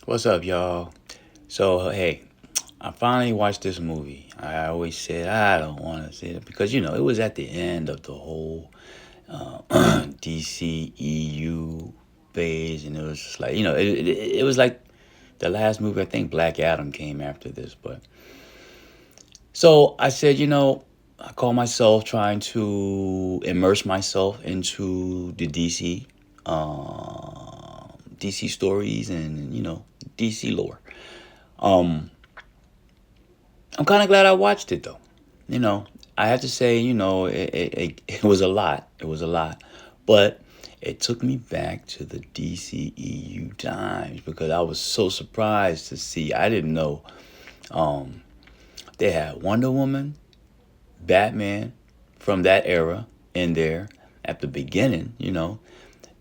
What's up, y'all? So, hey, I finally watched this movie. I always said I don't want to see it because, it was at the end of the whole DCEU phase, and it was just like, it was like the last movie. I think Black Adam came after this, but so I said, I call myself trying to immerse myself into the DC stories and DC lore. Um, I'm kind of glad I watched it though. You know, I have to say, it was a lot. It was a lot, but it took me back to the DCEU times because I was so surprised to see. I didn't know um, they had Wonder Woman, Batman from that era in there at the beginning.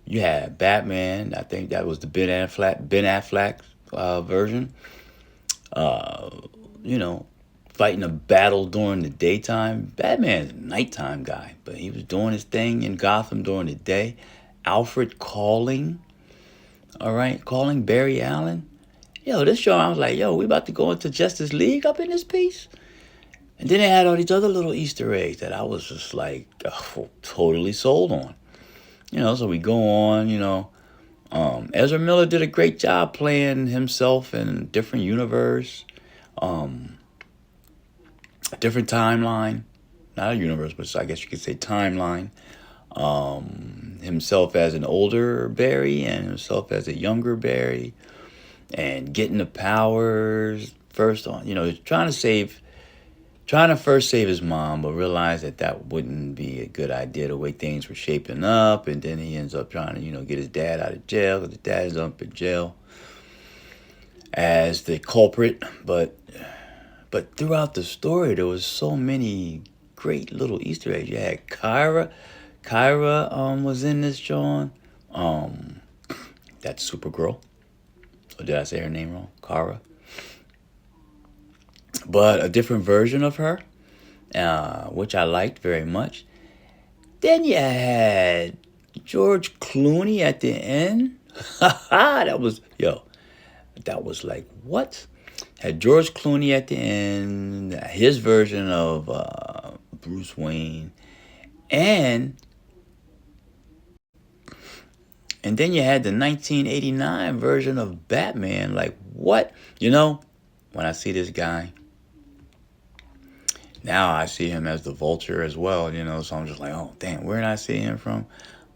You had Batman. I think that was the Ben Affleck version. Uh, you know, Fighting a battle during the daytime. Batman's a nighttime guy, but he was doing his thing in Gotham during the day. Alfred calling, all right, calling Barry Allen. Yo, this show, I was like, yo, we about to go into Justice League up in this piece. And then they had all these other little Easter eggs that I was just like totally sold on. So we go on, Ezra Miller did a great job playing himself in a different universe. Um, a different timeline, not a universe, but I guess you could say timeline. Himself as an older Barry and himself as a younger Barry, and getting the powers first on. Trying to first save his mom, but realized that that wouldn't be a good idea the way things were shaping up, and then he ends up trying to get his dad out of jail because his dad is up in jail as the culprit, but throughout the story, there was so many great little Easter eggs. You had Kyra. Kyra was in this, John. Um, that's Supergirl. Or did I say her name wrong? Kara. But a different version of her, which I liked very much. Then you had George Clooney at the end. That was, yo, that was like, what? Had George Clooney at the end, his version of Bruce Wayne, and and then you had the 1989 version of Batman. Like what? When I see this guy now, I see him as the Vulture as well. So I'm just like, oh damn, where did I see him from?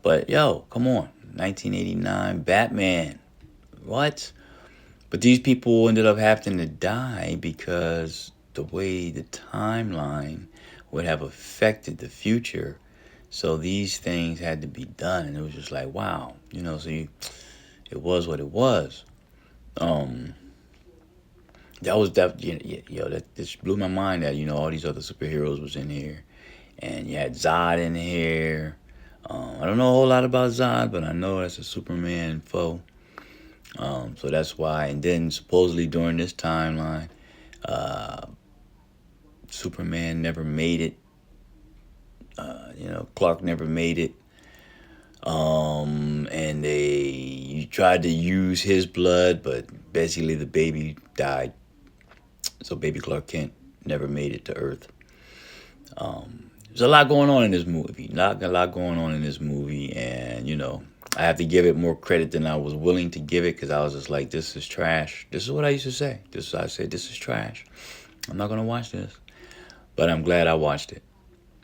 But yo, come on, 1989 Batman. What? But these people ended up having to die because the way the timeline would have affected the future. So these things had to be done, and it was just like, wow, it was what it was. Um, that was that, that just blew my mind that all these other superheroes was in here, and you had Zod in here. I don't know a whole lot about Zod, but I know that's a Superman foe. So that's why. And then supposedly during this timeline, uh, Superman never made it. Clark never made it. And they tried to use his blood, but basically the baby died. So baby Clark Kent never made it to Earth. There's a lot going on in this movie. Not a lot going on in this movie, and I have to give it more credit than I was willing to give it because I was just like, this is trash. This is what I used to say. I said, this is trash. I'm not gonna watch this, but I'm glad I watched it.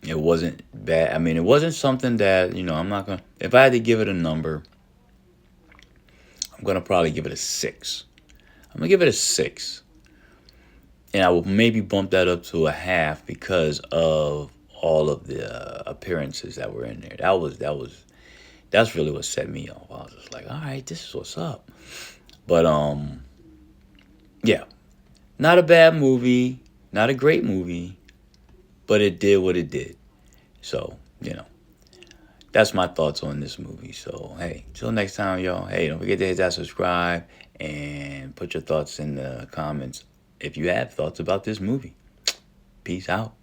It wasn't bad. I mean, it wasn't something that I'm not gonna. If I had to give it a number, I'm gonna probably give it a 6. I'm gonna give it a 6, and I will maybe bump that up to a half because of all of the appearances that were in there. That's really what set me off. I was just like, all right, this is what's up. But yeah, not a bad movie, not a great movie, but it did what it did. So that's my thoughts on this movie. So hey, till next time, y'all. Hey, don't forget to hit that subscribe and put your thoughts in the comments if you have thoughts about this movie. Peace out.